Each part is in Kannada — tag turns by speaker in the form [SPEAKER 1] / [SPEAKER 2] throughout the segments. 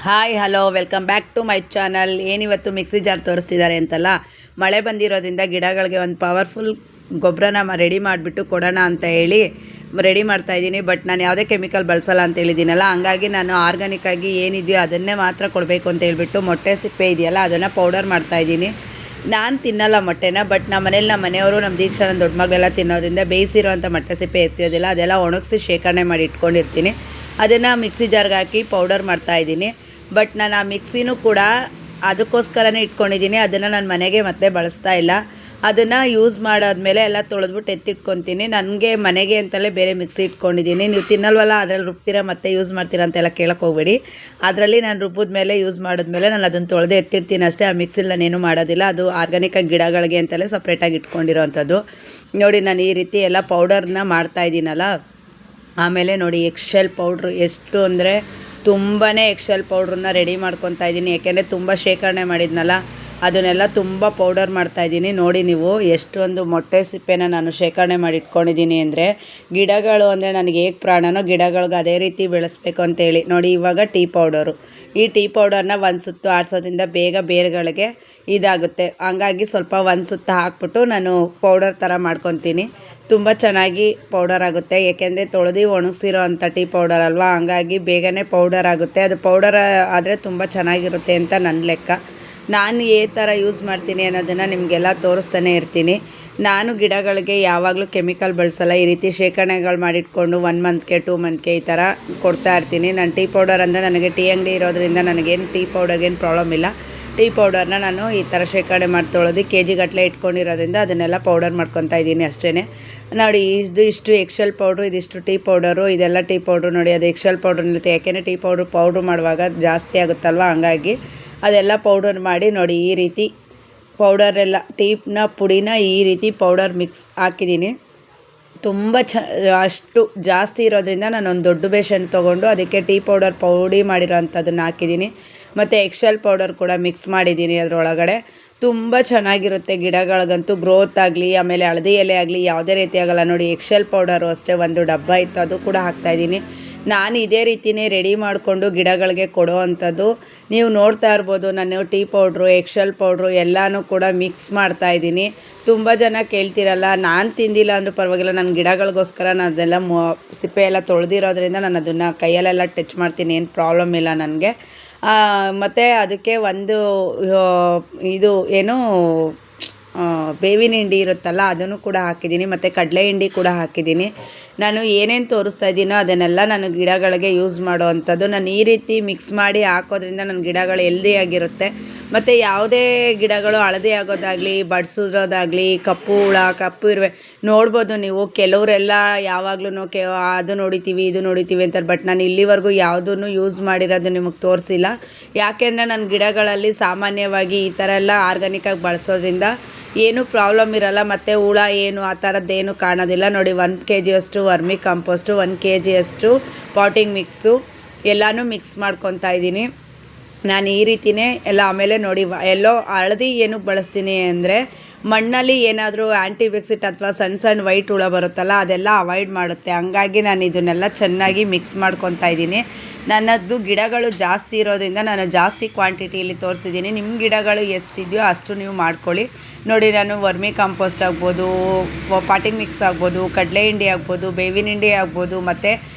[SPEAKER 1] Hi hello welcome back to my channel. ಏನಿವತ್ತು ಮಿಕ್ಸಿ ಜಾರ್ ತೋರಿಸ್ತಿದ್ದಾರೆ ಅಂತಲ್ಲ, ಮಳೆ ಬಂದಿರೋದ್ರಿಂದ ಗಿಡಗಳಿಗೆ ಒಂದು ಪವರ್ಫುಲ್ ಗೊಬ್ಬರನ ರೆಡಿ ಮಾಡಿಬಿಟ್ಟು ಕೊಡೋಣ ಅಂತ ಹೇಳಿ ರೆಡಿ ಮಾಡ್ತಾಯಿದ್ದೀನಿ. ಬಟ್ ನಾನು ಯಾವುದೇ ಕೆಮಿಕಲ್ ಬಳಸಲ್ಲ ಅಂತ ಹೇಳಿದ್ದೀನಲ್ಲ, ಹಂಗಾಗಿ ನಾನು ಆರ್ಗ್ಯಾನಿಕ್ಕಾಗಿ ಏನಿದೆಯೋ ಅದನ್ನೇ ಮಾತ್ರ ಕೊಡಬೇಕು ಅಂತ ಹೇಳ್ಬಿಟ್ಟು ಮೊಟ್ಟೆ ಸಿಪ್ಪೆ ಇದೆಯಲ್ಲ ಅದನ್ನು ಪೌಡರ್ ಮಾಡ್ತಾಯಿದ್ದೀನಿ. ನಾನು ತಿನ್ನಲ್ಲ ಮೊಟ್ಟೆನ, ಬಟ್ ನಮ್ಮ ಮನೆಯವರು ನಮ್ಮ ದೀಕ್ಷಾ ನನ್ನ ದೊಡ್ಡ ಮಗಳೆಲ್ಲ ತಿನ್ನೋದ್ರಿಂದ ಬೇಯಿಸಿರೋಂಥ ಮೊಟ್ಟೆ ಸಿಪ್ಪೆ ಎಸೆಯೋದಿಲ್ಲ, ಅದೆಲ್ಲ ಒಣಗಿಸಿ ಶೇಖರಣೆ ಮಾಡಿ ಇಟ್ಕೊಂಡಿರ್ತೀನಿ. ಅದನ್ನು ಮಿಕ್ಸಿ ಜಾರ್ಗೆ ಹಾಕಿ ಪೌಡರ್ ಮಾಡ್ತಾಯಿದ್ದೀನಿ. ಬಟ್ ನಾನು ಆ ಮಿಕ್ಸಿನೂ ಕೂಡ ಅದಕ್ಕೋಸ್ಕರನೇ ಇಟ್ಕೊಂಡಿದ್ದೀನಿ, ಅದನ್ನು ನಾನು ಮನೆಗೆ ಮತ್ತೆ ಬಳಸ್ತಾ ಇಲ್ಲ. ಅದನ್ನು ಯೂಸ್ ಮಾಡಾದ್ಮೇಲೆ ಎಲ್ಲ ತೊಳೆದ್ಬಿಟ್ಟು ಎತ್ತಿಟ್ಕೊತೀನಿ. ನನಗೆ ಮನೆಗೆ ಅಂತಲೇ ಬೇರೆ ಮಿಕ್ಸಿ ಇಟ್ಕೊಂಡಿದ್ದೀನಿ. ನೀವು ತಿನ್ನಲ್ವಲ್ಲ ಅದರಲ್ಲಿ ರುಬ್ತೀರಾ ಮತ್ತೆ ಯೂಸ್ ಮಾಡ್ತೀರಾ ಅಂತೆಲ್ಲ ಕೇಳಕ್ಕೆ ಹೋಗಬೇಡಿ. ಅದರಲ್ಲಿ ನಾನು ರುಬ್ಬಿದ ಮೇಲೆ ಯೂಸ್ ಮಾಡಿದ್ಮೇಲೆ ನಾನು ಅದನ್ನು ತೊಳೆದು ಎತ್ತಿರ್ತೀನಿ ಅಷ್ಟೇ. ಆ ಮಿಕ್ಸಿಲಿ ನಾನೇನು ಮಾಡೋದಿಲ್ಲ. ಅದು ಆರ್ಗ್ಯಾನಿಕ್ಕಾಗಿ ಗಿಡಗಳಿಗೆ ಅಂತಲೇ ಸಪ್ರೇಟಾಗಿ ಇಟ್ಕೊಂಡಿರೋವಂಥದ್ದು. ನೋಡಿ ನಾನು ಈ ರೀತಿ ಎಲ್ಲ ಪೌಡರ್ನ ಮಾಡ್ತಾಯಿದ್ದೀನಲ್ಲ. ಆಮೇಲೆ ನೋಡಿ ಎಕ್ಸೆಲ್ ಪೌಡ್ರು ಎಷ್ಟು ಅಂದರೆ ತುಂಬಾ ಎಕ್ಸೆಲ್ ಪೌಡ್ರನ್ನ ರೆಡಿ ಮಾಡ್ಕೊತಾ ಇದ್ದೀನಿ. ಯಾಕೆಂದರೆ ತುಂಬ ಶೇಖರಣೆ ಮಾಡಿದ್ನಲ್ಲ, ಅದನ್ನೆಲ್ಲ ತುಂಬ ಪೌಡರ್ ಮಾಡ್ತಾಯಿದ್ದೀನಿ. ನೋಡಿ ನೀವು ಎಷ್ಟೊಂದು ಮೊಟ್ಟೆ ಸಿಪ್ಪೆನ ನಾನು ಶೇಖರಣೆ ಮಾಡಿ ಇಟ್ಕೊಂಡಿದ್ದೀನಿ ಅಂದರೆ, ಗಿಡಗಳು ಅಂದರೆ ನನಗೆ ಹೇಗೆ ಪ್ರಾಣನೋ ಗಿಡಗಳಿಗೆ ಅದೇ ರೀತಿ ಬೆಳೆಸ್ಬೇಕು ಅಂತೇಳಿ. ನೋಡಿ ಇವಾಗ ಟೀ ಪೌಡರು, ಈ ಟೀ ಪೌಡರ್ನ ಒಂದು ಸುತ್ತು ಆಡಿಸೋದ್ರಿಂದ ಬೇಗ ಬೇರುಗಳಿಗೆ ಇದಾಗುತ್ತೆ. ಹಂಗಾಗಿ ಸ್ವಲ್ಪ ಒಂದು ಸುತ್ತು ಹಾಕ್ಬಿಟ್ಟು ನಾನು ಪೌಡರ್ ಥರ ಮಾಡ್ಕೊತೀನಿ. ತುಂಬ ಚೆನ್ನಾಗಿ ಪೌಡರ್ ಆಗುತ್ತೆ, ಏಕೆಂದರೆ ತೊಳೆದು ಒಣಗಿಸಿರೋ ಅಂಥ ಟೀ ಪೌಡರ್ ಅಲ್ವಾ, ಹಂಗಾಗಿ ಬೇಗನೆ ಪೌಡರ್ ಆಗುತ್ತೆ. ಅದು ಪೌಡರ್ ಆದರೆ ತುಂಬ ಚೆನ್ನಾಗಿರುತ್ತೆ ಅಂತ ನನ್ನ ಲೆಕ್ಕ. ನಾನು ಯಾವ ಥರ ಯೂಸ್ ಮಾಡ್ತೀನಿ ಅನ್ನೋದನ್ನು ನಿಮಗೆಲ್ಲ ತೋರಿಸ್ತಾನೆ ಇರ್ತೀನಿ. ನಾನು ಗಿಡಗಳಿಗೆ ಯಾವಾಗಲೂ ಕೆಮಿಕಲ್ ಬಳಸಲ್ಲ. ಈ ರೀತಿ ಶೇಖರಣೆಗಳು ಮಾಡಿಟ್ಕೊಂಡು 1 ಮಂತ್ಗೆ 2 ಮಂತ್ಗೆ ಈ ಥರ ಕೊಡ್ತಾ ಇರ್ತೀನಿ. ನಾನು ಟೀ ಪೌಡರ್ ಅಂದರೆ ನನಗೆ ಟೀ ಅಂಗಡಿ ಇರೋದ್ರಿಂದ ನನಗೇನು ಟೀ ಪೌಡರ್ಗೇನು ಪ್ರಾಬ್ಲಮ್ ಇಲ್ಲ. ಟೀ ಪೌಡರ್ನ ನಾನು ಈ ಥರ ಶೇಖರಣೆ ಮಾಡಿ ತೊಳೆದು KG ಗಟ್ಟಲೆ ಇಟ್ಕೊಂಡಿರೋದ್ರಿಂದ ಅದನ್ನೆಲ್ಲ ಪೌಡರ್ ಮಾಡ್ಕೊತಾ ಇದ್ದೀನಿ ಅಷ್ಟೇ. ನೋಡಿ ಇಷ್ಟು ಎಕ್ಸೆಲ್ ಪೌಡ್ರು, ಇದಿಷ್ಟು ಟೀ ಪೌಡರು, ಇದೆಲ್ಲ ಟೀ ಪೌಡ್ರು. ನೋಡಿ ಅದು ಎಕ್ಸೆಲ್ ಪೌಡ್ರ್ ನಿಲ್ಲುತ್ತೆ, ಯಾಕೆಂದರೆ ಟೀ ಪೌಡ್ರು ಮಾಡುವಾಗ ಜಾಸ್ತಿ ಆಗುತ್ತಲ್ವ, ಹಂಗಾಗಿ ಅದೆಲ್ಲ ಪೌಡರ್ ಮಾಡಿ ನೋಡಿ ಈ ರೀತಿ ಪೌಡರೆಲ್ಲ ಟೀನ ಪುಡಿನ ಈ ರೀತಿ ಪೌಡರ್ ಮಿಕ್ಸ್ ಹಾಕಿದ್ದೀನಿ. ತುಂಬ ಅಷ್ಟು ಜಾಸ್ತಿ ಇರೋದ್ರಿಂದ ನಾನೊಂದು ದೊಡ್ಡ ಬೇಸನ್ ತೊಗೊಂಡು ಅದಕ್ಕೆ ಟೀ ಪೌಡರ್ ಪೌಡಿ ಮಾಡಿರೋ ಅಂಥದ್ದನ್ನು ಹಾಕಿದ್ದೀನಿ. ಮತ್ತು ಎಕ್ಸೆಲ್ ಪೌಡರ್ ಕೂಡ ಮಿಕ್ಸ್ ಮಾಡಿದ್ದೀನಿ ಅದರೊಳಗಡೆ. ತುಂಬ ಚೆನ್ನಾಗಿರುತ್ತೆ ಗಿಡಗಳಿಗಂತೂ, ಗ್ರೋತ್ ಆಗಲಿ ಆಮೇಲೆ ಹಳದಿ ಎಲೆ ಆಗಲಿ ಯಾವುದೇ ರೀತಿ ಆಗೋಲ್ಲ. ನೋಡಿ ಎಕ್ಸೆಲ್ ಪೌಡರು ಅಷ್ಟೇ ಒಂದು ಡಬ್ಬ ಇತ್ತು, ಅದು ಕೂಡ ಹಾಕ್ತಾಯಿದ್ದೀನಿ. ನಾನು ಇದೇ ರೀತಿಯೇ ರೆಡಿ ಮಾಡಿಕೊಂಡು ಗಿಡಗಳಿಗೆ ಕೊಡೋ ಅಂಥದ್ದು. ನೀವು ನೋಡ್ತಾ ಇರ್ಬೋದು, ನಾನು ಟೀ ಪೌಡ್ರು ಎಕ್ಸೆಲ್ ಪೌಡ್ರು ಎಲ್ಲನೂ ಕೂಡ ಮಿಕ್ಸ್ ಮಾಡ್ತಾಯಿದ್ದೀನಿ. ತುಂಬ ಜನ ಕೇಳ್ತಿರಲ್ಲ, ನಾನು ತಿಂದಿಲ್ಲ ಅಂದರೂ ಪರವಾಗಿಲ್ಲ, ನನ್ನ ಗಿಡಗಳಿಗೋಸ್ಕರ ನಾನು ಅದೆಲ್ಲ ಸಿಪ್ಪೆ ಎಲ್ಲ ತೊಳೆದಿರೋದ್ರಿಂದ ನಾನು ಅದನ್ನು ಕೈಯಲ್ಲೆಲ್ಲ ಟಚ್ ಮಾಡ್ತೀನಿ, ಏನು ಪ್ರಾಬ್ಲಮ್ ಇಲ್ಲ ನನಗೆ. ಮತ್ತು ಅದಕ್ಕೆ ಒಂದು ಇದು ಏನು ಬೇವಿನ ಹಿಂಡಿ ಇರುತ್ತಲ್ಲ ಅದನ್ನು ಕೂಡ ಹಾಕಿದ್ದೀನಿ, ಮತ್ತು ಕಡಲೆ ಹಿಂಡಿ ಕೂಡ ಹಾಕಿದ್ದೀನಿ. ನಾನು ಏನೇನು ತೋರಿಸ್ತಾ ಇದ್ದೀನೋ ಅದನ್ನೆಲ್ಲ ನಾನು ಗಿಡಗಳಿಗೆ ಯೂಸ್ ಮಾಡೋ ಅಂಥದ್ದು. ನಾನು ಈ ರೀತಿ ಮಿಕ್ಸ್ ಮಾಡಿ ಹಾಕೋದ್ರಿಂದ ನನ್ನ ಗಿಡಗಳು ಹೆಲ್ದಿಯಾಗಿರುತ್ತೆ. ಮತ್ತು ಯಾವುದೇ ಗಿಡಗಳು ಹಳದಿ ಆಗೋದಾಗಲಿ ಬಡ್ಸೋದಾಗಲಿ ಕಪ್ಪು ಹುಳ ಕಪ್ಪು ಇರುವೆ ನೋಡ್ಬೋದು ನೀವು. ಕೆಲವರೆಲ್ಲ ಯಾವಾಗಲೂ ಅದು ನೋಡಿತೀವಿ ಇದು ನೋಡಿತೀವಿ ಅಂತಾರೆ, ಬಟ್ ನಾನು ಇಲ್ಲಿವರೆಗೂ ಯಾವುದನ್ನು ಯೂಸ್ ಮಾಡಿರೋದು ನಿಮಗೆ ತೋರಿಸಿಲ್ಲ. ಯಾಕೆಂದರೆ ನನ್ನ ಗಿಡಗಳಲ್ಲಿ ಸಾಮಾನ್ಯವಾಗಿ ಈ ಥರ ಎಲ್ಲ ಆರ್ಗ್ಯಾನಿಕ್ಕಾಗಿ ಬಳಸೋದ್ರಿಂದ ಏನೂ ಪ್ರಾಬ್ಲಮ್ ಇರಲ್ಲ, ಮತ್ತು ಹುಳ ಏನು ಆ ಥರದ್ದೇನು ಕಾಣೋದಿಲ್ಲ. ನೋಡಿ 1 kg ಅಷ್ಟು ವರ್ಮಿ ಕಾಂಪೋಸ್ಟು, 1 kg ಅಷ್ಟು ಪಾಟಿಂಗ್ ಮಿಕ್ಸು ಎಲ್ಲನೂ ಮಿಕ್ಸ್ ಮಾಡ್ಕೊತಾ ಇದ್ದೀನಿ ನಾನು ಈ ರೀತಿಯೇ ಎಲ್ಲ. ಆಮೇಲೆ ನೋಡಿ ಎಲ್ಲೋ ಹಳದಿ ಏನಕ್ಕೆ ಬಳಸ್ತೀನಿ ಅಂದರೆ, ಮಣ್ಣಲ್ಲಿ ಏನಾದರೂ ಆ್ಯಂಟಿಬಯೋಟಿಕ್ ಅಥವಾ ಸಣ್ಣ ವೈಟ್ ಹುಳ ಬರುತ್ತಲ್ಲ ಅದೆಲ್ಲ ಅವಾಯ್ಡ್ ಮಾಡುತ್ತೆ. ಹಂಗಾಗಿ ನಾನು ಇದನ್ನೆಲ್ಲ ಚೆನ್ನಾಗಿ ಮಿಕ್ಸ್ ಮಾಡ್ಕೊತಾ ಇದ್ದೀನಿ. ನನ್ನದು ಗಿಡಗಳು ಜಾಸ್ತಿ ಇರೋದ್ರಿಂದ ನಾನು ಜಾಸ್ತಿ ಕ್ವಾಂಟಿಟಿಯಲ್ಲಿ ತೋರಿಸಿದ್ದೀನಿ. ನಿಮ್ಮ ಗಿಡಗಳು ಎಷ್ಟಿದೆಯೋ ಅಷ್ಟು ನೀವು ಮಾಡ್ಕೊಳ್ಳಿ. ನೋಡಿ ನಾನು ವರ್ಮಿ ಕಾಂಪೋಸ್ಟ್ ಆಗ್ಬೋದು, ಪಾಟಿಂಗ್ ಮಿಕ್ಸ್ ಆಗ್ಬೋದು, ಕಡಲೆ ಹಿಂಡಿ ಆಗ್ಬೋದು, ಬೇವಿನ ಹಿಂಡಿ ಆಗ್ಬೋದು, ಮತ್ತು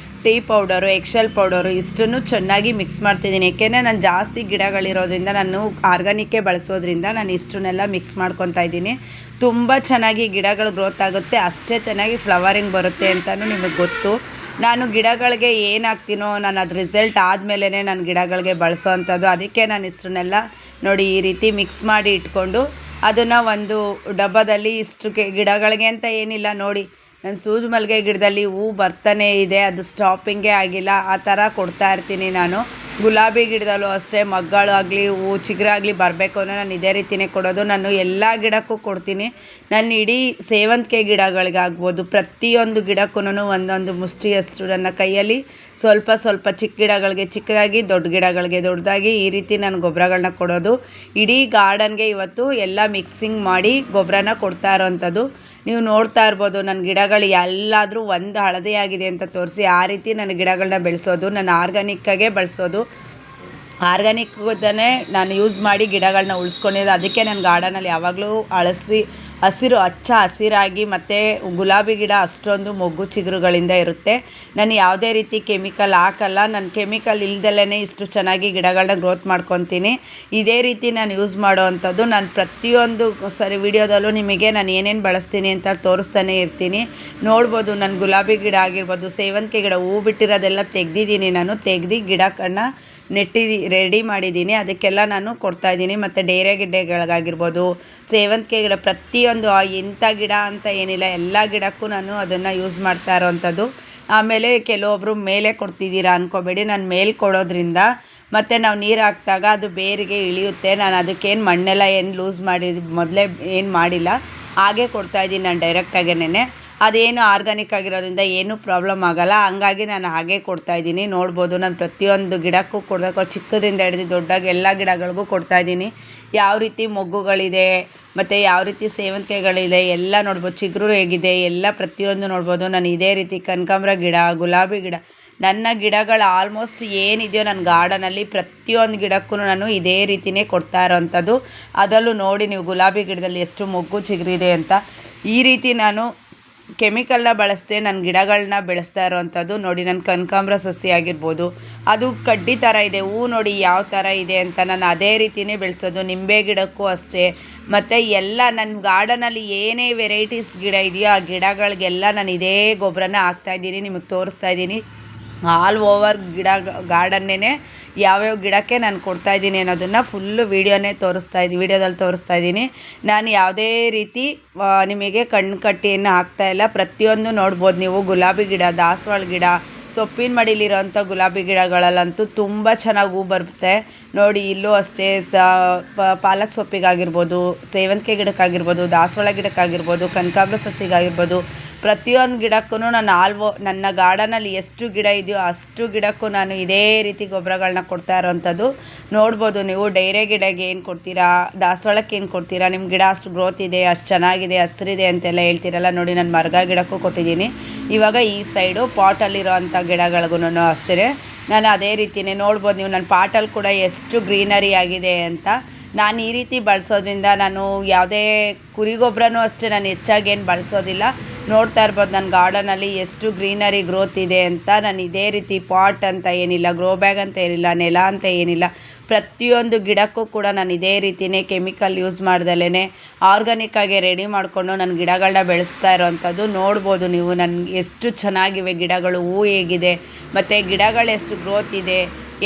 [SPEAKER 1] ಟೀ ಪೌಡರು ಎಕ್ಸೆಲ್ ಪೌಡರು ಇಷ್ಟನ್ನು ಚೆನ್ನಾಗಿ ಮಿಕ್ಸ್ ಮಾಡ್ತಿದ್ದೀನಿ. ಏಕೆಂದರೆ ನಾನು ಜಾಸ್ತಿ ಗಿಡಗಳಿರೋದ್ರಿಂದ ನಾನು ಆರ್ಗ್ಯಾನಿಕ್ಕೇ ಬಳಸೋದ್ರಿಂದ ನಾನು ಇಷ್ಟನ್ನೆಲ್ಲ ಮಿಕ್ಸ್ ಮಾಡ್ಕೊತಾ ಇದ್ದೀನಿ. ತುಂಬ ಚೆನ್ನಾಗಿ ಗಿಡಗಳು ಗ್ರೋತ್ ಆಗುತ್ತೆ, ಅಷ್ಟೇ ಚೆನ್ನಾಗಿ ಫ್ಲವರಿಂಗ್ ಬರುತ್ತೆ ಅಂತಲೂ ನಿಮಗೆ ಗೊತ್ತು. ನಾನು ಗಿಡಗಳಿಗೆ ಏನು ಹಾಕ್ತೀನೋ ನಾನು ಅದು ರಿಸಲ್ಟ್ ಆದಮೇಲೆ ನಾನು ಗಿಡಗಳಿಗೆ ಬಳಸೋ ಅಂಥದ್ದು. ಅದಕ್ಕೆ ನಾನು ಇಷ್ಟನ್ನೆಲ್ಲ ನೋಡಿ ಈ ರೀತಿ ಮಿಕ್ಸ್ ಮಾಡಿ ಇಟ್ಕೊಂಡು ಅದನ್ನು ಒಂದು ಡಬ್ಬದಲ್ಲಿ ಇಷ್ಟು ಗಿಡಗಳಿಗೆ ಅಂತ ಏನಿಲ್ಲ. ನೋಡಿ ನನ್ನ ಸೂಜಿ ಮಲ್ಲಿಗೆ ಗಿಡದಲ್ಲಿ ಹೂ ಬರ್ತಾನೆ ಇದೆ, ಅದು ಸ್ಟಾಪಿಂಗೇ ಆಗಿಲ್ಲ. ಆ ಥರ ಕೊಡ್ತಾ ಇರ್ತೀನಿ ನಾನು. ಗುಲಾಬಿ ಗಿಡದಲ್ಲೂ ಅಷ್ಟೇ ಮಗ್ಗಳು ಆಗಲಿ ಹೂ ಚಿಗುರಾಗಲಿ ಬರಬೇಕು ಅಂದರೆ ನಾನು ಇದೇ ರೀತಿಯೇ ಕೊಡೋದು. ನಾನು ಎಲ್ಲ ಗಿಡಕ್ಕೂ ಕೊಡ್ತೀನಿ. ನನ್ನ ಇಡೀ ಸೇವಂತಿಗೆ ಗಿಡಗಳಿಗಾಗ್ಬೋದು ಪ್ರತಿಯೊಂದು ಗಿಡಕ್ಕೂ ಒಂದೊಂದು ಮುಷ್ಟಿಯಷ್ಟು ನನ್ನ ಕೈಯಲ್ಲಿ ಸ್ವಲ್ಪ ಸ್ವಲ್ಪ ಚಿಕ್ಕ ಗಿಡಗಳಿಗೆ ಚಿಕ್ಕದಾಗಿ ದೊಡ್ಡ ಗಿಡಗಳಿಗೆ ದೊಡ್ಡದಾಗಿ ಈ ರೀತಿ ನಾನು ಗೊಬ್ಬರಗಳನ್ನ ಕೊಡೋದು. ಇಡೀ ಗಾರ್ಡನ್ಗೆ ಇವತ್ತು ಎಲ್ಲ ಮಿಕ್ಸಿಂಗ್ ಮಾಡಿ ಗೊಬ್ಬರನ ಕೊಡ್ತಾ ಇರೋವಂಥದ್ದು. ನೀವು ನೋಡ್ತಾ ಇರ್ಬೋದು ನನ್ನ ಗಿಡಗಳು ಎಲ್ಲಾದರೂ ಒಂದು ಹಳದಿ ಆಗಿದೆ ಅಂತ ತೋರಿಸಿ ಆ ರೀತಿ ನನ್ನ ಗಿಡಗಳನ್ನ ಬೆಳೆಸೋದು. ನಾನು ಆರ್ಗ್ಯಾನಿಕ್ಕಾಗೇ ಬಳಸೋದು. ಆರ್ಗ್ಯಾನಿಕ್ಗೇ ನಾನು ಯೂಸ್ ಮಾಡಿ ಗಿಡಗಳನ್ನ ಉಳಿಸ್ಕೊಂಡಿದ್ದು. ಅದಕ್ಕೆ ನನ್ನ ಗಾರ್ಡನಲ್ಲಿ ಯಾವಾಗಲೂ ಹಸಿರು ಹಚ್ಚ ಹಸಿರಾಗಿ ಮತ್ತು ಗುಲಾಬಿ ಗಿಡ ಅಷ್ಟೊಂದು ಮೊಗ್ಗು ಚಿಗುರುಗಳಿಂದ ಇರುತ್ತೆ. ನಾನು ಯಾವುದೇ ರೀತಿ ಕೆಮಿಕಲ್ ಹಾಕಲ್ಲ. ನಾನು ಕೆಮಿಕಲ್ ಇಲ್ದಲೇ ಇಷ್ಟು ಚೆನ್ನಾಗಿ ಗಿಡಗಳನ್ನ ಗ್ರೋತ್ ಮಾಡ್ಕೊತೀನಿ. ಇದೇ ರೀತಿ ನಾನು ಯೂಸ್ ಮಾಡೋ ಅಂಥದ್ದು. ನಾನು ಪ್ರತಿಯೊಂದು ಸರಿ ವಿಡಿಯೋದಲ್ಲೂ ನಿಮಗೆ ನಾನು ಏನೇನು ಬಳಸ್ತೀನಿ ಅಂತ ತೋರಿಸ್ತಾನೆ ಇರ್ತೀನಿ. ನೋಡ್ಬೋದು, ನಾನು ಗುಲಾಬಿ ಗಿಡ ಆಗಿರ್ಬೋದು, ಸೇವಂತಿಗೆ ಗಿಡ ಹೂ ಬಿಟ್ಟಿರೋದೆಲ್ಲ ತೆಗ್ದಿದ್ದೀನಿ. ನಾನು ತೆಗ್ದು ಗಿಡಗಳನ್ನ ರೆಡಿ ಮಾಡಿದ್ದೀನಿ. ಅದಕ್ಕೆಲ್ಲ ನಾನು ಕೊಡ್ತಾಯಿದ್ದೀನಿ. ಮತ್ತು ಡೇರೆ ಗಿಡಗಳಿಗಾಗಿರ್ಬೋದು, ಸೇವಂತಿಗೆ ಗಿಡ, ಪ್ರತಿಯೊಂದು ಇಂಥ ಗಿಡ ಅಂತ ಏನಿಲ್ಲ, ಎಲ್ಲ ಗಿಡಕ್ಕೂ ನಾನು ಅದನ್ನು ಯೂಸ್ ಮಾಡ್ತಾ ಇರೋವಂಥದ್ದು. ಆಮೇಲೆ ಕೆಲವೊಬ್ಬರು ಮೇಲೆ ಕೊಡ್ತಿದ್ದೀರಾ ಅಂದ್ಕೋಬೇಡಿ. ನಾನು ಮೇಲೆ ಕೊಡೋದ್ರಿಂದ ಮತ್ತು ನಾವು ನೀರು ಹಾಕಿದಾಗ ಅದು ಬೇರಿಗೆ ಇಳಿಯುತ್ತೆ. ನಾನು ಅದಕ್ಕೇನು ಮಣ್ಣೆಲ್ಲ ಏನು ಲೂಸ್ ಮೊದಲೇ ಏನು ಮಾಡಿಲ್ಲ, ಹಾಗೇ ಕೊಡ್ತಾಯಿದ್ದೀನಿ ನಾನು ಡೈರೆಕ್ಟಾಗೇನೆ. ಅದೇನು ಆರ್ಗ್ಯಾನಿಕ್ ಆಗಿರೋದ್ರಿಂದ ಏನೂ ಪ್ರಾಬ್ಲಮ್ ಆಗೋಲ್ಲ. ಹಂಗಾಗಿ ನಾನು ಹಾಗೇ ಕೊಡ್ತಾಯಿದ್ದೀನಿ. ನೋಡ್ಬೋದು, ನಾನು ಪ್ರತಿಯೊಂದು ಗಿಡಕ್ಕೂ ಚಿಕ್ಕದಿಂದ ಹಿಡಿದು ದೊಡ್ಡಾಗಿ ಎಲ್ಲ ಗಿಡಗಳಿಗೂ ಕೊಡ್ತಾಯಿದ್ದೀನಿ. ಯಾವ ರೀತಿ ಮೊಗ್ಗುಗಳಿದೆ ಮತ್ತು ಯಾವ ರೀತಿ ಸೇವಂತಿಗೆಗಳಿದೆ ಎಲ್ಲ ನೋಡ್ಬೋದು, ಚಿಗುರು ಹೇಗಿದೆ ಎಲ್ಲ ಪ್ರತಿಯೊಂದು ನೋಡ್ಬೋದು. ನಾನು ಇದೇ ರೀತಿ ಕನಕಾಂಬರ ಗಿಡ, ಗುಲಾಬಿ ಗಿಡ, ನನ್ನ ಗಿಡಗಳು ಆಲ್ಮೋಸ್ಟ್ ಏನಿದೆಯೋ ನನ್ನ ಗಾರ್ಡನಲ್ಲಿ ಪ್ರತಿಯೊಂದು ಗಿಡಕ್ಕೂ ನಾನು ಇದೇ ರೀತಿಯೇ ಕೊಡ್ತಾ ಇರೋವಂಥದ್ದು. ಅದರಲ್ಲೂ ನೋಡಿ ನೀವು ಗುಲಾಬಿ ಗಿಡದಲ್ಲಿ ಎಷ್ಟು ಮೊಗ್ಗು ಚಿಗುರಿದೆ ಅಂತ. ಈ ರೀತಿ ನಾನು ಕೆಮಿಕಲ್ನ ಬಳಸದೆ ನನ್ನ ಗಿಡಗಳನ್ನ ಬೆಳೆಸ್ತಾ ಇರೋವಂಥದ್ದು. ನೋಡಿ, ನನ್ನ ಕನಕಾಂಬರ ಸಸಿ ಆಗಿರ್ಬೋದು, ಅದು ಕಡ್ಡಿ ಥರ ಇದೆ. ಹೂ ನೋಡಿ ಯಾವ ಥರ ಇದೆ ಅಂತ. ನಾನು ಅದೇ ರೀತಿಯೇ ಬೆಳೆಸೋದು. ನಿಂಬೆ ಗಿಡಕ್ಕೂ ಅಷ್ಟೇ. ಮತ್ತು ಎಲ್ಲ ನನ್ನ ಗಾರ್ಡನಲ್ಲಿ ಏನೇ ವೆರೈಟೀಸ್ ಗಿಡ ಇದೆಯೋ ಆ ಗಿಡಗಳಿಗೆಲ್ಲ ನಾನು ಇದೇ ಗೊಬ್ಬರನ ಹಾಕ್ತಾಯಿದ್ದೀನಿ. ನಿಮಗೆ ತೋರಿಸ್ತಾ ಇದ್ದೀನಿ. ಆಲ್ ಓವರ್ ಗಾರ್ಡನ್ನೇ ಯಾವ್ಯಾವ ಗಿಡಕ್ಕೆ ನಾನು ಕೊಡ್ತಾಯಿದ್ದೀನಿ ಅನ್ನೋದನ್ನು ಫುಲ್ಲು ವೀಡಿಯೋದಲ್ಲಿ ತೋರಿಸ್ತಾ ಇದ್ದೀನಿ. ನಾನು ಯಾವುದೇ ರೀತಿ ನಿಮಗೆ ಕಣ್ಣು ಕಟ್ಟಿಯನ್ನು ಹಾಕ್ತಾಯಿಲ್ಲ. ಪ್ರತಿಯೊಂದು ನೋಡ್ಬೋದು ನೀವು. ಗುಲಾಬಿ ಗಿಡ, ದಾಸವಾಳ ಗಿಡ, ಸೊಪ್ಪಿನ ಮಡಿಲಿರೋಂಥ ಗುಲಾಬಿ ಗಿಡಗಳಲ್ಲಂತೂ ತುಂಬ ಚೆನ್ನಾಗಿ ಹೂ ಬರುತ್ತೆ. ನೋಡಿ, ಇಲ್ಲೂ ಅಷ್ಟೇ ಪಾಲಕ್ ಸೊಪ್ಪಿಗಾಗಿರ್ಬೋದು, ಸೇವಂತಿಗೆ ಗಿಡಕ್ಕಾಗಿರ್ಬೋದು, ದಾಸವಾಳ ಗಿಡಕ್ಕಾಗಿರ್ಬೋದು, ಕನಕಾಂಬರ ಸಸಿಗಾಗಿರ್ಬೋದು, ಪ್ರತಿಯೊಂದು ಗಿಡಕ್ಕೂ ನಾನು ನನ್ನ ಗಾರ್ಡನಲ್ಲಿ ಎಷ್ಟು ಗಿಡ ಇದೆಯೋ ಅಷ್ಟು ಗಿಡಕ್ಕೂ ನಾನು ಇದೇ ರೀತಿ ಗೊಬ್ಬರಗಳನ್ನ ಕೊಡ್ತಾ ಇರೋವಂಥದ್ದು. ನೋಡ್ಬೋದು ನೀವು. ಡೈರೆ ಗಿಡಕ್ಕೆ ಏನು ಕೊಡ್ತೀರಾ, ದಾಸವಾಳಕ್ಕೆ ಏನು ಕೊಡ್ತೀರಾ, ನಿಮ್ಮ ಗಿಡ ಅಷ್ಟು ಗ್ರೋತ್ ಇದೆ, ಅಷ್ಟು ಚೆನ್ನಾಗಿದೆ, ಹಸಿರಿದೆ ಅಂತೆಲ್ಲ ಹೇಳ್ತೀರಲ್ಲ. ನೋಡಿ, ನಾನು ಮರ್ಗ ಗಿಡಕ್ಕೂ ಕೊಟ್ಟಿದ್ದೀನಿ. ಇವಾಗ ಈ ಸೈಡು ಪಾಟಲ್ಲಿರೋ ಅಂಥ ಗಿಡಗಳಿಗೂ ಅಷ್ಟೇ ನಾನು ಅದೇ ರೀತಿಯೇ ನೋಡ್ಬೋದು ನೀವು. ನನ್ನ ಪಾಟಲ್ಲಿ ಕೂಡ ಎಷ್ಟು ಗ್ರೀನರಿ ಆಗಿದೆ ಅಂತ. ನಾನು ಈ ರೀತಿ ಬಳಸೋದ್ರಿಂದ ನಾನು ಯಾವುದೇ ಕುರಿ ಗೊಬ್ಬರನೂ ಅಷ್ಟೇ ನಾನು ಹೆಚ್ಚಾಗಿ ಏನು ಬಳಸೋದಿಲ್ಲ. ನೋಡ್ತಾ ಇರ್ಬೋದು ನನ್ನ ಗಾರ್ಡನಲ್ಲಿ ಎಷ್ಟು ಗ್ರೀನರಿ ಗ್ರೋತ್ ಇದೆ ಅಂತ. ನಾನು ಇದೇ ರೀತಿ ಪಾಟ್ ಅಂತ ಏನಿಲ್ಲ, ಗ್ರೋ ಬ್ಯಾಗ್ ಅಂತ ಏನಿಲ್ಲ, ನೆಲ ಅಂತ ಏನಿಲ್ಲ, ಪ್ರತಿಯೊಂದು ಗಿಡಕ್ಕೂ ಕೂಡ ನಾನು ಇದೇ ರೀತಿಯೇ ಕೆಮಿಕಲ್ ಯೂಸ್ ಮಾಡ್ದಲೇ ಆರ್ಗ್ಯಾನಿಕ್ಕಾಗಿ ರೆಡಿ ಮಾಡಿಕೊಂಡು ನನ್ನ ಗಿಡಗಳನ್ನ ಬೆಳೆಸ್ತಾ ಇರೋವಂಥದ್ದು. ನೋಡ್ಬೋದು ನೀವು ನನಗೆ ಎಷ್ಟು ಚೆನ್ನಾಗಿವೆ ಗಿಡಗಳು, ಹೂ ಹೇಗಿದೆ ಮತ್ತು ಗಿಡಗಳು ಎಷ್ಟು ಗ್ರೋತ್ ಇದೆ.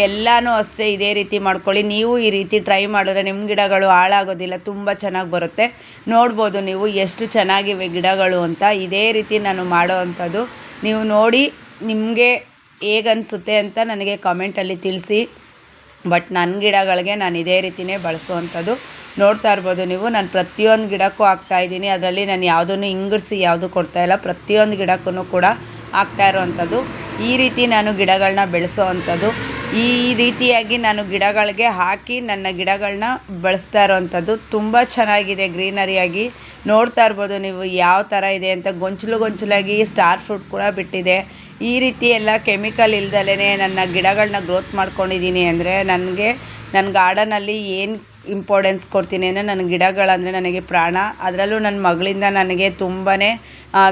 [SPEAKER 1] ಎಲ್ಲನೂ ಅಷ್ಟೇ ಇದೇ ರೀತಿ ಮಾಡ್ಕೊಳ್ಳಿ. ನೀವು ಈ ರೀತಿ ಟ್ರೈ ಮಾಡಿದ್ರೆ ನಿಮ್ಮ ಗಿಡಗಳು ಹಾಳಾಗೋದಿಲ್ಲ, ತುಂಬ ಚೆನ್ನಾಗಿ ಬರುತ್ತೆ. ನೋಡ್ಬೋದು ನೀವು ಎಷ್ಟು ಚೆನ್ನಾಗಿವೆ ಗಿಡಗಳು ಅಂತ. ಇದೇ ರೀತಿ ನಾನು ಮಾಡೋ ಅಂಥದ್ದು. ನೀವು ನೋಡಿ ನಿಮಗೆ ಹೇಗನ್ನಿಸುತ್ತೆ ಅಂತ ನನಗೆ ಕಮೆಂಟಲ್ಲಿ ತಿಳಿಸಿ. ಬಟ್ ನನ್ನ ಗಿಡಗಳಿಗೆ ನಾನು ಇದೇ ರೀತಿಯೇ ಬಳಸುವಂಥದ್ದು. ನೋಡ್ತಾ ಇರ್ಬೋದು ನೀವು. ನಾನು ಪ್ರತಿಯೊಂದು ಗಿಡಕ್ಕೂ ಹಾಕ್ತಾಯಿದ್ದೀನಿ. ಅದರಲ್ಲಿ ನಾನು ಯಾವುದನ್ನು ಇಂಗಿಡಿಸಿ ಯಾವುದು ಕೊಡ್ತಾಯಿಲ್ಲ. ಪ್ರತಿಯೊಂದು ಗಿಡಕ್ಕೂ ಕೂಡ ಹಾಕ್ತಾ ಇರೋವಂಥದ್ದು. ಈ ರೀತಿ ನಾನು ಗಿಡಗಳನ್ನ ಬೆಳೆಸೋ ಅಂಥದ್ದು. ಈ ರೀತಿಯಾಗಿ ನಾನು ಗಿಡಗಳಿಗೆ ಹಾಕಿ ನನ್ನ ಗಿಡಗಳನ್ನ ಬೆಳೆಸ್ತಾ ಇರೋವಂಥದ್ದು. ತುಂಬ ಚೆನ್ನಾಗಿದೆ ಗ್ರೀನರಿಯಾಗಿ. ನೋಡ್ತಾ ಇರ್ಬೋದು ನೀವು ಯಾವ ಥರ ಇದೆ ಅಂತ. ಗೊಂಚಲಾಗಿ ಸ್ಟಾರ್ ಫ್ರೂಟ್ ಕೂಡ ಬಿಟ್ಟಿದೆ. ಈ ರೀತಿ ಎಲ್ಲ ಕೆಮಿಕಲ್ ಇಲ್ದಲೇ ನನ್ನ ಗಿಡಗಳನ್ನ ಗ್ರೋತ್ ಮಾಡ್ಕೊಂಡಿದ್ದೀನಿ ಅಂದರೆ ನನಗೆ ನನ್ನ ಗಾರ್ಡನಲ್ಲಿ ಏನು ಇಂಪಾರ್ಟೆನ್ಸ್ ಕೊಡ್ತೀನಿ ಅಂದರೆ ನನ್ನ ಗಿಡಗಳಂದರೆ ನನಗೆ ಪ್ರಾಣ. ಅದರಲ್ಲೂ ನನ್ನ ಮಗಳಿಂದ ನನಗೆ ತುಂಬಾ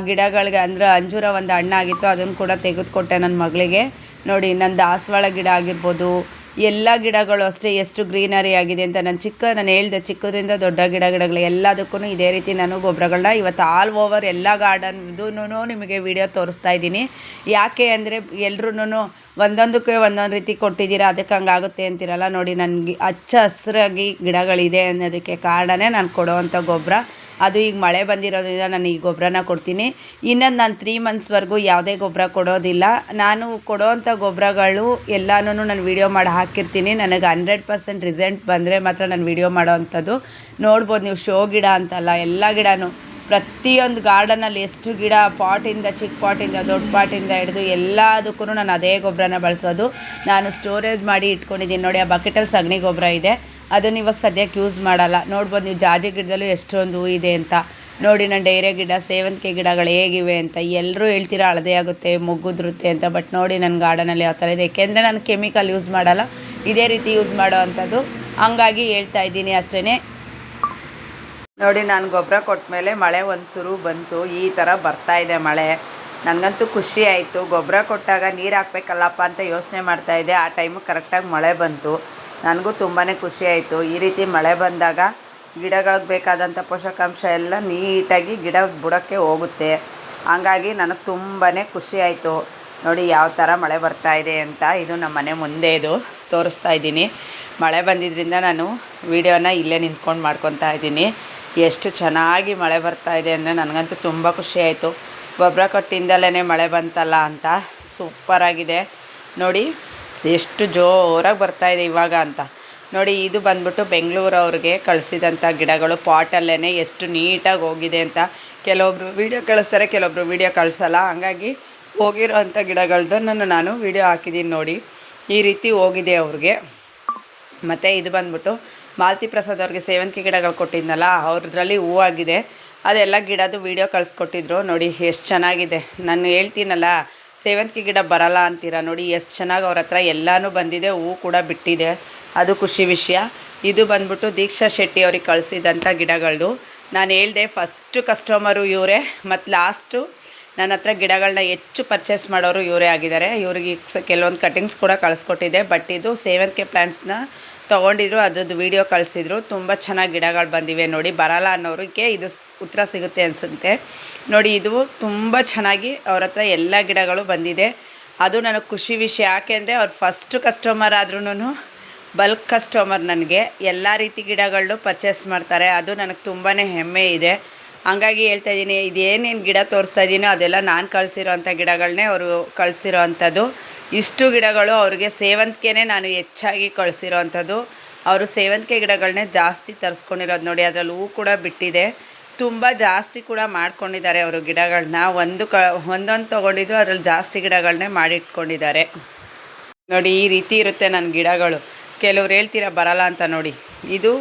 [SPEAKER 1] ಗಿಡಗಳಿಗೆ ಅಂದರೆ ಅಂಜೂರ ಒಂದು ಹಣ್ಣಾಗಿತ್ತು, ಅದನ್ನು ಕೂಡ ತೆಗೆದುಕೊಟ್ಟೆ ನನ್ನ ಮಗಳಿಗೆ. ನೋಡಿ, ನನ್ನ ದಾಸವಾಳ ಗಿಡ ಆಗಿರ್ಬೋದು, ಎಲ್ಲ ಗಿಡಗಳು ಅಷ್ಟೇ ಎಷ್ಟು ಗ್ರೀನರಿ ಆಗಿದೆ ಅಂತ. ನಾನು ಹೇಳಿದೆ ಚಿಕ್ಕದ್ರಿಂದ ದೊಡ್ಡ ಗಿಡಗಳು ಎಲ್ಲದಕ್ಕೂ ಇದೇ ರೀತಿ ನಾನು ಗೊಬ್ಬರಗಳನ್ನ ಇವತ್ತು ಆಲ್ ಓವರ್ ಎಲ್ಲ ಗಾರ್ಡನ್ದು ನಿಮಗೆ ವಿಡಿಯೋ ತೋರಿಸ್ತಾ ಇದ್ದೀನಿ. ಯಾಕೆ ಅಂದರೆ ಎಲ್ಲರೂ ಒಂದೊಂದಕ್ಕೆ ಒಂದೊಂದು ರೀತಿ ಕೊಟ್ಟಿದ್ದೀರಾ, ಅದಕ್ಕೆ ಹಂಗಾಗುತ್ತೆ ಅಂತಿರಲ್ಲ. ನೋಡಿ, ನನಗೆ ಹಚ್ಚ ಹಸಿರಾಗಿ ಗಿಡಗಳಿದೆ ಅನ್ನೋದಕ್ಕೆ ಕಾರಣನೇ ನಾನು ಕೊಡೋವಂಥ ಗೊಬ್ಬರ. ಅದು ಈಗ ಮಳೆ ಬಂದಿರೋದ್ರಿಂದ ನಾನು ಈ ಗೊಬ್ಬರನ ಕೊಡ್ತೀನಿ. ಇನ್ನೊಂದು ನಾನು 3 ಮಂತ್ಸ್ವರೆಗೂ ಯಾವುದೇ ಗೊಬ್ಬರ ಕೊಡೋದಿಲ್ಲ. ನಾನು ಕೊಡೋವಂಥ ಗೊಬ್ಬರಗಳು ಎಲ್ಲನೂ ನಾನು ವೀಡಿಯೋ ಮಾಡಿ ಹಾಕಿರ್ತೀನಿ. ನನಗೆ 100% ರಿಸಲ್ಟ್ ಬಂದರೆ ಮಾತ್ರ ನಾನು ವೀಡಿಯೋ ಮಾಡೋವಂಥದ್ದು. ನೋಡ್ಬೋದು ನೀವು. ಶೋ ಗಿಡ ಅಂತಲ್ಲ, ಎಲ್ಲ ಗಿಡನೂ ಪ್ರತಿಯೊಂದು ಗಾರ್ಡನಲ್ಲಿ ಎಷ್ಟು ಗಿಡ, ಪಾಟಿಂದ ಚಿಕ್ಕ ಪಾಟಿಂದ ದೊಡ್ಡ ಪಾಟಿಂದ ಹಿಡಿದು ಎಲ್ಲದಕ್ಕೂ ನಾನು ಅದೇ ಗೊಬ್ಬರನ ಬಳಸೋದು. ನಾನು ಸ್ಟೋರೇಜ್ ಮಾಡಿ ಇಟ್ಕೊಂಡಿದ್ದೀನಿ. ನೋಡಿ, ಆ ಬಕೆಟಲ್ಲಿ ಸಗಣಿ ಗೊಬ್ಬರ ಇದೆ, ಅದನ್ನು ಇವಾಗ ಸದ್ಯಕ್ಕೆ ಯೂಸ್ ಮಾಡಲ್ಲ. ನೋಡ್ಬೋದು ನೀವು ಜಾಜಿ ಗಿಡದಲ್ಲೂ ಎಷ್ಟೊಂದು ಹೂ ಇದೆ ಅಂತ. ನೋಡಿ, ನನ್ನ ಡೈರೆ ಗಿಡ, ಸೇವಂತಿಗೆ ಗಿಡಗಳು ಹೇಗಿವೆ ಅಂತ. ಎಲ್ಲರೂ ಹೇಳ್ತೀರಾ ಹಳದೇ ಆಗುತ್ತೆ, ಮೊಗ್ಗುದ್ರುತ್ತೆ ಅಂತ. ಬಟ್ ನೋಡಿ ನನ್ನ ಗಾರ್ಡನಲ್ಲಿ ಯಾವ ಥರ ಇದೆ. ಏಕೆಂದರೆ ನಾನು ಕೆಮಿಕಲ್ ಯೂಸ್ ಮಾಡಲ್ಲ. ಇದೇ ರೀತಿ ಯೂಸ್ ಮಾಡೋ ಅಂಥದ್ದು. ಹಂಗಾಗಿ ಹೇಳ್ತಾ ಇದ್ದೀನಿ ಅಷ್ಟೇ. ನೋಡಿ, ನಾನು ಗೊಬ್ಬರ ಕೊಟ್ಟ ಮೇಲೆ ಮಳೆ ಒಂದು ಸುರು ಬಂತು. ಈ ಥರ ಬರ್ತಾಯಿದೆ ಮಳೆ. ನನಗಂತೂ ಖುಷಿ ಆಯಿತು. ಗೊಬ್ಬರ ಕೊಟ್ಟಾಗ ನೀರು ಹಾಕ್ಬೇಕಲ್ಲಪ್ಪ ಅಂತ ಯೋಚನೆ ಮಾಡ್ತಾಯಿದ್ದೆ. ಆ ಟೈಮು ಕರೆಕ್ಟಾಗಿ ಮಳೆ ಬಂತು. ನನಗೂ ತುಂಬಾ ಖುಷಿ ಆಯಿತು. ಈ ರೀತಿ ಮಳೆ ಬಂದಾಗ ಗಿಡಗಳಿಗೆ ಬೇಕಾದಂಥ ಪೋಷಕಾಂಶ ಎಲ್ಲ ನೀಟಾಗಿ ಗಿಡ ಬುಡಕ್ಕೆ ಹೋಗುತ್ತೆ. ಹಂಗಾಗಿ ನನಗೆ ತುಂಬಾ ಖುಷಿ ಆಯಿತು. ನೋಡಿ ಯಾವ ಥರ ಮಳೆ ಬರ್ತಾಯಿದೆ ಅಂತ. ಇದು ನಮ್ಮ ಮನೆ ಮುಂದೆ ಇದು ತೋರಿಸ್ತಾ ಇದ್ದೀನಿ. ಮಳೆ ಬಂದಿದ್ದರಿಂದ ನಾನು ವಿಡಿಯೋನ ಇಲ್ಲೇ ನಿಂತ್ಕೊಂಡು ಮಾಡ್ಕೊತಾ ಇದ್ದೀನಿ. ಎಷ್ಟು ಚೆನ್ನಾಗಿ ಮಳೆ ಬರ್ತಾಯಿದೆ ಅಂದರೆ ನನಗಂತೂ ತುಂಬ ಖುಷಿ ಆಯಿತು. ಗೊಬ್ಬರ ಕೊಟ್ಟಿಂದಲೇ ಮಳೆ ಬಂತಲ್ಲ ಅಂತ ಸೂಪರಾಗಿದೆ. ನೋಡಿ ಎಷ್ಟು ಜೋರಾಗಿ ಬರ್ತಾಯಿದೆ ಇವಾಗ ಅಂತ. ನೋಡಿ, ಇದು ಬಂದ್ಬಿಟ್ಟು ಬೆಂಗಳೂರವ್ರಿಗೆ ಕಳಿಸಿದಂಥ ಗಿಡಗಳು. ಪಾಟಲ್ಲೇ ಎಷ್ಟು ನೀಟಾಗಿ ಹೋಗಿದೆ ಅಂತ. ಕೆಲವೊಬ್ರು ವೀಡಿಯೋ ಕಳಿಸ್ತಾರೆ, ಕೆಲವೊಬ್ರು ವೀಡಿಯೋ ಕಳಿಸಲ್ಲ. ಹಂಗಾಗಿ ಹೋಗಿರೋ ಅಂಥ ಗಿಡಗಳದ್ದನ್ನು ನಾನು ವೀಡಿಯೋ ಹಾಕಿದ್ದೀನಿ ನೋಡಿ. ಈ ರೀತಿ ಹೋಗಿದೆ ಅವ್ರಿಗೆ. ಮತ್ತು ಇದು ಬಂದ್ಬಿಟ್ಟು ಮಾಲತಿ ಪ್ರಸಾದ್ ಅವ್ರಿಗೆ ಸೇವಂತಿಗೆ ಗಿಡಗಳು ಕೊಟ್ಟಿದ್ನಲ್ಲ, ಅವ್ರದ್ರಲ್ಲಿ ಹೂವಾಗಿದೆ. ಅದೆಲ್ಲ ಗಿಡದು ವೀಡಿಯೋ ಕಳಿಸ್ಕೊಟ್ಟಿದ್ರು. ನೋಡಿ ಎಷ್ಟು ಚೆನ್ನಾಗಿದೆ. ನಾನು ಹೇಳ್ತೀನಲ್ಲ, ಸೇವಂತಿಗೆ ಗಿಡ ಬರಲ್ಲ ಅಂತೀರ. ನೋಡಿ ಎಷ್ಟು ಚೆನ್ನಾಗಿ ಅವ್ರ ಹತ್ರ ಎಲ್ಲನೂ ಬಂದಿದೆ, ಹೂ ಕೂಡ ಬಿಟ್ಟಿದೆ. ಅದು ಖುಷಿ ವಿಷಯ. ಇದು ಬಂದ್ಬಿಟ್ಟು ದೀಕ್ಷಾ ಶೆಟ್ಟಿ ಅವ್ರಿಗೆ ಕಳಿಸಿದಂಥ ಗಿಡಗಳದು. ನಾನು ಹೇಳಿದೆ ಫಸ್ಟು ಕಸ್ಟಮರು ಇವರೇ, ಮತ್ತು ಲಾಸ್ಟು ನನ್ನ ಹತ್ರ ಗಿಡಗಳನ್ನ ಹೆಚ್ಚು ಪರ್ಚೇಸ್ ಮಾಡೋರು ಇವರೇ ಆಗಿದ್ದಾರೆ. ಇವ್ರಿಗೆ ಕೆಲವೊಂದು ಕಟಿಂಗ್ಸ್ ಕೂಡ ಕಳಿಸ್ಕೊಟ್ಟಿದ್ದೆ. ಬಟ್ ಇದು ಸೇವಂತಿಗೆ ಪ್ಲ್ಯಾಂಟ್ಸ್ನ ತೊಗೊಂಡಿದ್ರು, ಅದ್ರದ್ದು ವೀಡಿಯೋ ಕಳಿಸಿದ್ರು. ತುಂಬ ಚೆನ್ನಾಗಿ ಗಿಡಗಳು ಬಂದಿವೆ. ನೋಡಿ, ಬರಲ್ಲ ಅನ್ನೋರಿಗೆ ಇದು ಉತ್ತರ ಸಿಗುತ್ತೆ ಅನಿಸುತ್ತೆ. ನೋಡಿ, ಇದು ತುಂಬ ಚೆನ್ನಾಗಿ ಅವ್ರ ಹತ್ರ ಎಲ್ಲ ಗಿಡಗಳು ಬಂದಿದೆ. ಅದು ನನಗೆ ಖುಷಿ ವಿಷಯ. ಯಾಕೆಂದರೆ ಅವ್ರು ಫಸ್ಟು ಕಸ್ಟಮರ್ ಆದ್ರೂ ಬಲ್ಕ್ ಕಸ್ಟಮರ್. ನನಗೆ ಎಲ್ಲ ರೀತಿ ಗಿಡಗಳು ಪರ್ಚೇಸ್ ಮಾಡ್ತಾರೆ. ಅದು ನನಗೆ ತುಂಬಾ ಹೆಮ್ಮೆ ಇದೆ. ಹಂಗಾಗಿ ಹೇಳ್ತಾ ಇದ್ದೀನಿ, ಇದೇನೇನು ಗಿಡ ತೋರಿಸ್ತಾ ಇದ್ದೀನೋ ಅದೆಲ್ಲ ನಾನು ಕಳಿಸಿರೋ ಅಂಥ ಗಿಡಗಳನ್ನೇ ಅವರು ಕಳಿಸಿರೋ ಅಂಥದ್ದು. ಇಷ್ಟು ಗಿಡಗಳು ಅವ್ರಿಗೆ ಸೇವಂತಿಗೆನೇ ನಾನು ಹೆಚ್ಚಾಗಿ ಕಳಿಸಿರೋ ಅಂಥದ್ದು. ಅವರು ಸೇವಂತಿಗೆ ಗಿಡಗಳನ್ನೇ ಜಾಸ್ತಿ ತರಿಸ್ಕೊಂಡಿರೋದು. ನೋಡಿ, ಅದರಲ್ಲಿ ಹೂ ಕೂಡ ಬಿಟ್ಟಿದೆ. ತುಂಬ ಜಾಸ್ತಿ ಕೂಡ ಮಾಡ್ಕೊಂಡಿದ್ದಾರೆ ಅವರು ಗಿಡಗಳನ್ನ. ಒಂದೊಂದು ತೊಗೊಂಡಿದ್ದು ಅದರಲ್ಲಿ ಜಾಸ್ತಿ ಗಿಡಗಳನ್ನೇ ಮಾಡಿಟ್ಕೊಂಡಿದ್ದಾರೆ. ನೋಡಿ, ಈ ರೀತಿ ಇರುತ್ತೆ ನನ್ನ ಗಿಡಗಳು. ಕೆಲವ್ರು ಹೇಳ್ತೀರ ಬರಲ್ಲ ಅಂತ. ನೋಡಿ, ಇದು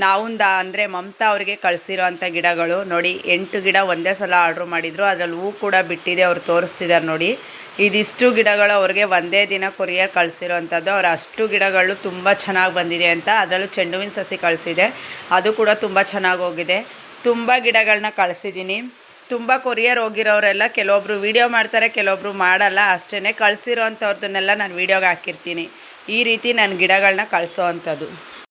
[SPEAKER 1] ನಾವುಂದ ಅಂದರೆ ಮಮತಾ ಅವರಿಗೆ ಕಳಿಸಿರೋ ಅಂಥ ಗಿಡಗಳು. ನೋಡಿ, 8 ಗಿಡ ಒಂದೇ ಸಲ ಆರ್ಡ್ರ್ ಮಾಡಿದರು. ಅದರಲ್ಲಿ ಹೂ ಕೂಡ ಬಿಟ್ಟಿದೆ. ಅವ್ರು ತೋರಿಸ್ತಿದ್ದಾರೆ ನೋಡಿ. ಇದಿಷ್ಟು ಗಿಡಗಳು ಅವ್ರಿಗೆ ಒಂದೇ ದಿನ ಕೊರಿಯರ್ ಕಳಿಸಿರೋ ಅಂಥದ್ದು. ಅವ್ರು ಅಷ್ಟು ಗಿಡಗಳು ತುಂಬ ಚೆನ್ನಾಗಿ ಬಂದಿದೆ ಅಂತ. ಅದರಲ್ಲೂ ಚೆಂಡು ಹೂವಿನ ಸಸಿ ಕಳಿಸಿದೆ, ಅದು ಕೂಡ ತುಂಬ ಚೆನ್ನಾಗಿ ಹೋಗಿದೆ. ತುಂಬ ಗಿಡಗಳನ್ನ ಕಳಿಸಿದ್ದೀನಿ. ತುಂಬ ಕೊರಿಯರ್ ಹೋಗಿರೋರೆಲ್ಲ ಕೆಲವೊಬ್ರು ವೀಡಿಯೋ ಮಾಡ್ತಾರೆ, ಕೆಲವೊಬ್ರು ಮಾಡಲ್ಲ ಅಷ್ಟೇ. ಕಳಿಸಿರೋ ಅಂಥವ್ರದ್ದನ್ನೆಲ್ಲ ನಾನು ವೀಡಿಯೋಗೆ ಹಾಕಿರ್ತೀನಿ. ಈ ರೀತಿ ನಾನು ಗಿಡಗಳನ್ನ ಕಳಿಸೋ ಅಂಥದ್ದು.